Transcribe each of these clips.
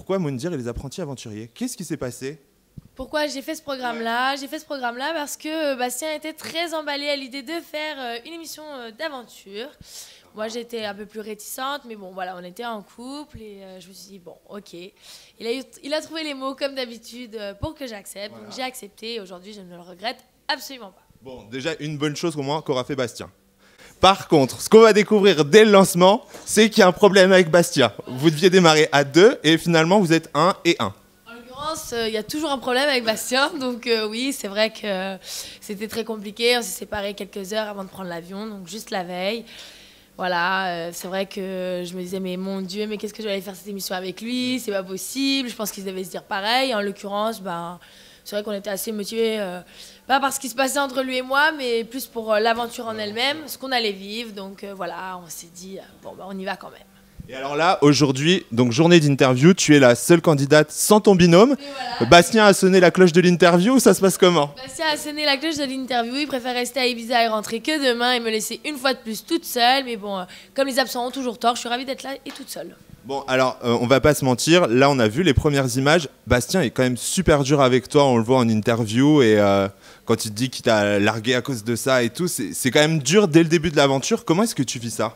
pourquoi Moundir et les apprentis aventuriers? Qu'est-ce qui s'est passé? Pourquoi j'ai fait ce programme-là? J'ai fait ce programme-là parce que Bastien était très emballé à l'idée de faire une émission d'aventure. Moi, j'étais un peu plus réticente, mais bon, voilà, on était en couple et je me suis dit, bon, ok. Il a trouvé les mots, comme d'habitude, pour que j'accepte. Voilà. Donc, j'ai accepté et aujourd'hui, je ne le regrette absolument pas. Bon, déjà, une bonne chose au moins qu'aura fait Bastien. Par contre, ce qu'on va découvrir dès le lancement, c'est qu'il y a un problème avec Bastien. Vous deviez démarrer à 2 et finalement, vous êtes 1 et 1. Il y a toujours un problème avec Bastien, donc oui, c'est vrai que c'était très compliqué. On s'est séparés quelques heures avant de prendre l'avion, donc juste la veille. Voilà, c'est vrai que je me disais, mais mon Dieu, mais qu'est-ce que je vais aller faire cette émission avec lui? C'est pas possible. Je pense qu'ils devaient se dire pareil. En l'occurrence, c'est vrai qu'on était assez motivés, pas par ce qui se passait entre lui et moi, mais plus pour l'aventure en elle-même, ce qu'on allait vivre. Donc voilà, on s'est dit, bon, on y va quand même. Et alors là, aujourd'hui, donc journée d'interview, tu es la seule candidate sans ton binôme. Voilà. Bastien a sonné la cloche de l'interview, ou ça se passe comment? Bastien a sonné la cloche de l'interview, il préfère rester à Ibiza et rentrer que demain et me laisser une fois de plus toute seule. Mais bon, comme les absents ont toujours tort, je suis ravie d'être là et toute seule. Bon, alors, on va pas se mentir, là on a vu les premières images. Bastien est quand même super dur avec toi, on le voit en interview, et quand il te dit qu'il t'a largué à cause de ça et tout, c'est quand même dur dès le début de l'aventure. Comment est-ce que tu vis ça?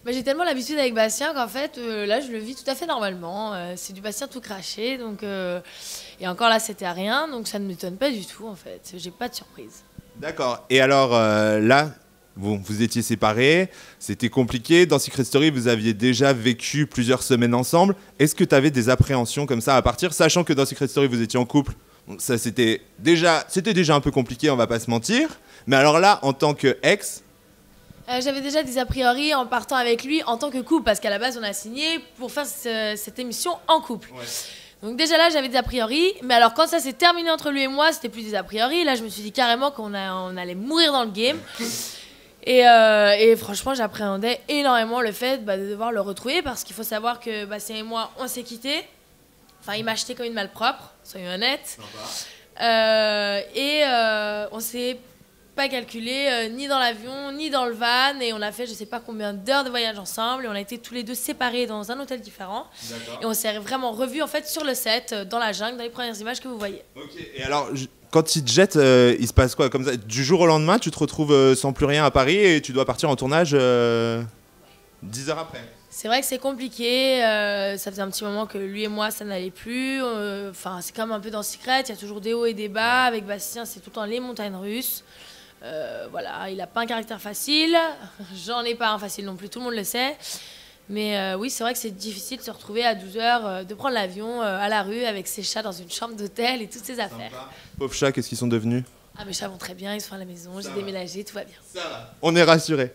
J'ai tellement l'habitude avec Bastien qu'en fait, là, je le vis tout à fait normalement. C'est du Bastien tout craché, donc, et encore là, c'était à rien, donc ça ne m'étonne pas du tout, en fait. J'ai pas de surprise. D'accord. Et alors, là, vous étiez séparés, c'était compliqué. Dans Secret Story, vous aviez déjà vécu plusieurs semaines ensemble. Est-ce que tu avais des appréhensions comme ça à partir, sachant que dans Secret Story, vous étiez en couple? Ça, c'était déjà un peu compliqué, on va pas se mentir. Mais alors là, en tant qu'ex... J'avais déjà des a priori en partant avec lui en tant que couple, parce qu'à la base, on a signé pour faire cette émission en couple. Ouais. Donc déjà là, j'avais des a priori, mais alors quand ça s'est terminé entre lui et moi, c'était plus des a priori. Là, je me suis dit carrément qu'on allait mourir dans le game. Et franchement, j'appréhendais énormément le fait de devoir le retrouver, parce qu'il faut savoir que Bastien et moi, on s'est quittés. Enfin, il m'a acheté comme une malpropre, soyons honnêtes. On s'est pas calculé ni dans l'avion ni dans le van, et on a fait je sais pas combien d'heures de voyage ensemble, et on a été tous les deux séparés dans un hôtel différent, et on s'est vraiment revus en fait sur le set, dans la jungle, dans les premières images que vous voyez. Ok. Et alors quand ils te jettent, il se passe quoi comme ça? Du jour au lendemain, tu te retrouves sans plus rien à Paris et tu dois partir en tournage 10 heures après? C'est vrai que c'est compliqué, ça faisait un petit moment que lui et moi ça n'allait plus, enfin c'est comme un peu dans Secret, il y a toujours des hauts et des bas. Avec Bastien, c'est tout le temps les montagnes russes. Voilà, il n'a pas un caractère facile, j'en ai pas un facile non plus, tout le monde le sait. Mais oui, c'est vrai que c'est difficile de se retrouver à 12 heures, de prendre l'avion à la rue avec ses chats dans une chambre d'hôtel et toutes ces affaires. Pauvres chats, qu'est-ce qu'ils sont devenus? Ah, mes chats vont très bien, ils sont à la maison, j'ai déménagé, tout va bien. Ça va. On est rassurés.